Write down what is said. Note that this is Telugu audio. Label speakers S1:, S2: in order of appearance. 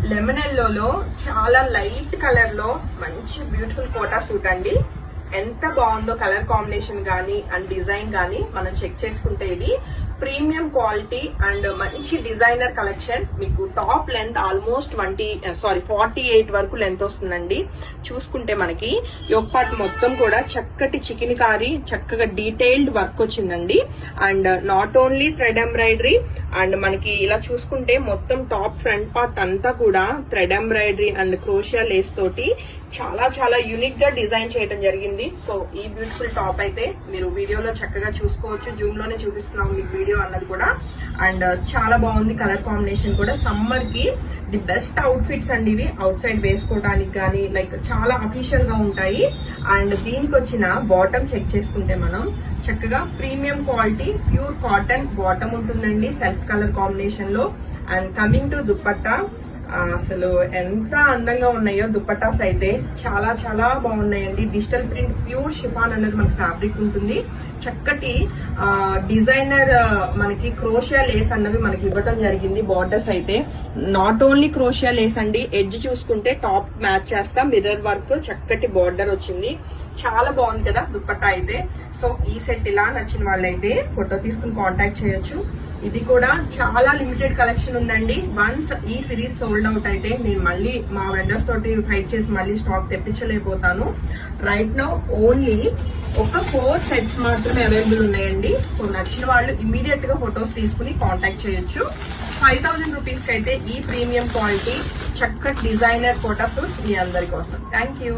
S1: లెమన్ ఎల్లోలో చాలా లైట్ కలర్ లో మంచి బ్యూటిఫుల్ కోటా సూట్ అండి. ఎంత బాగుందో కలర్ కాంబినేషన్ గానీ అండ్ డిజైన్ గానీ మనం చెక్ చేసుకుంటే ఇది ప్రీమియం క్వాలిటీ అండ్ మంచి డిజైనర్ కలెక్షన్. మీకు టాప్ లెంత్ ఆల్మోస్ట్ 48 వరకు లెంత్ వస్తుందండి. చూసుకుంటే మనకి యోక్ పార్ట్ మొత్తం కూడా చక్కటి చికెన్ కారీ చక్కగా డీటెయిల్డ్ వర్క్ వచ్చిందండి. And not only thread embroidery and మనకి ఇలా చూసుకుంటే మొత్తం టాప్ ఫ్రంట్ పార్ట్ అంతా కూడా థ్రెడ్ ఎంబ్రాయిడరీ అండ్ క్రోషియా లేస్ తోటి చాలా చాలా యూనిక్ గా డిజైన్ చేయడం జరిగింది. సో ఈ బ్యూటిఫుల్ టాప్ అయితే మీరు వీడియోలో చక్కగా చూసుకోవచ్చు. జూమ్ లోనే చూపిస్తున్నాం మీకు వీడియో అన్నది కూడా. అండ్ చాలా బాగుంది కలర్ కాంబినేషన్ కూడా. సమ్మర్ కి ది బెస్ట్ అవుట్ ఫిట్స్ అండి ఇవి. అవుట్ సైడ్ వేసుకోవడానికి కానీ లైక్ చాలా అఫీషియల్ గా ఉంటాయి. అండ్ దీనికి వచ్చిన బాటమ్ చెక్ చేసుకుంటే మనం చక్కగా premium quality pure cotton bottom ఉంటుందండి సెల్ఫ్ కలర్ కాంబినేషన్ లో. అండ్ కమింగ్ టు దుపట్టా, అసలు ఎంత అందంగా ఉన్నాయో దుపట్టాస్ అయితే చాలా చాలా బాగున్నాయండి. డిజిటల్ ప్రింట్ ప్యూర్ షిఫాన్ అనేది మనకి ఫ్యాబ్రిక్ ఉంటుంది. చక్కటి డిజైనర్ మనకి క్రోషియా లేస్ అన్నవి మనకి ఇవ్వటం జరిగింది. బార్డర్స్ అయితే నాట్ ఓన్లీ క్రోషియా లేస్ అండి, ఎడ్జ్ చూసుకుంటే టాప్ మ్యాచ్ చేస్తా మిర్రర్ వర్క్ చక్కటి బార్డర్ వచ్చింది. చాలా బాగుంది కదా దుపట్టా అయితే. సో ఈ సెట్ ఇలా నచ్చిన వాళ్ళైతే ఫోటో తీసుకుని కాంటాక్ట్ చేయొచ్చు. ఇది కూడా చాలా లిమిటెడ్ కలెక్షన్ ఉందండి. వన్స్ ఈ సిరీస్ సోల్డ్ అవుట్ అయితే నేను మళ్ళీ మా వెండర్స్ తోటి ఫైట్ చేసి మళ్ళీ స్టాక్ తెప్పించలేకపోతాను. రైట్ నౌ ఓన్లీ ఒక 4 సెట్స్ మాత్రమే అవైలబుల్ ఉన్నాయండి. సో నచ్చిన వాళ్ళు ఇమీడియట్ గా ఫొటోస్ తీసుకుని కాంటాక్ట్ చేయొచ్చు. 5000 రూపీస్ కి అయితే ఈ ప్రీమియం క్వాలిటీ చక్కటి డిజైనర్ ఫోటో సూట్స్ మీ అందరి కోసం. Thank you.